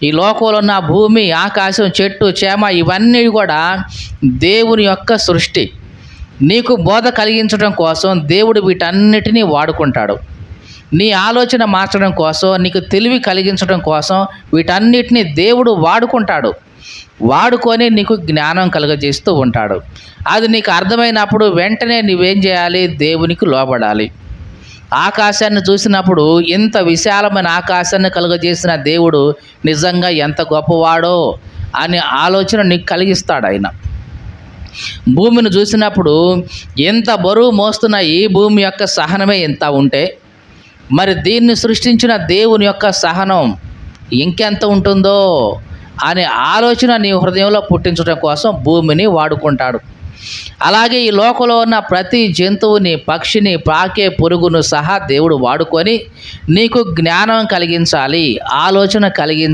ఈ లోకంలో ఉన్న భూమి, ఆకాశం, చెట్టు, చేమ ఇవన్నీ కూడా దేవుని యొక్క సృష్టి. నీకు బోధ కలిగించడం కోసం దేవుడు వీటన్నిటినీ వాడుకుంటాడు. నీ ఆలోచన మార్చడం కోసం, నీకు తెలివి కలిగించడం కోసం వీటన్నిటిని దేవుడు వాడుకుంటాడు. వాడుకొని నీకు జ్ఞానం కలుగజేస్తూ ఉంటాడు. అది నీకు అర్థమైనప్పుడు వెంటనే నువ్వేం చేయాలి? దేవునికి లోబడాలి. ఆకాశాన్ని చూసినప్పుడు ఇంత విశాలమైన ఆకాశాన్ని కలుగజేసిన దేవుడు నిజంగా ఎంత గొప్పవాడో అనే ఆలోచన నీకు కలిగిస్తాడు ఆయన. భూమిని చూసినప్పుడు ఎంత బరువు మోస్తున్న ఈ భూమి యొక్క సహనమే ఎంత ఉంటే, మరి దీన్ని సృష్టించిన దేవుని యొక్క సహనం ఇంకెంత ఉంటుందో అనే ఆలోచన నీ హృదయంలో పుట్టించడం కోసం భూమిని వాడుకుంటాడు. అలాగే ఈ లోకంలో ఉన్న ప్రతి జంతువుని, పక్షిని, పాకే పురుగును సహా దేవుడు వాడుకొని నీకు జ్ఞానం కలిగించాలి, ఆలోచన కలిగించాలి.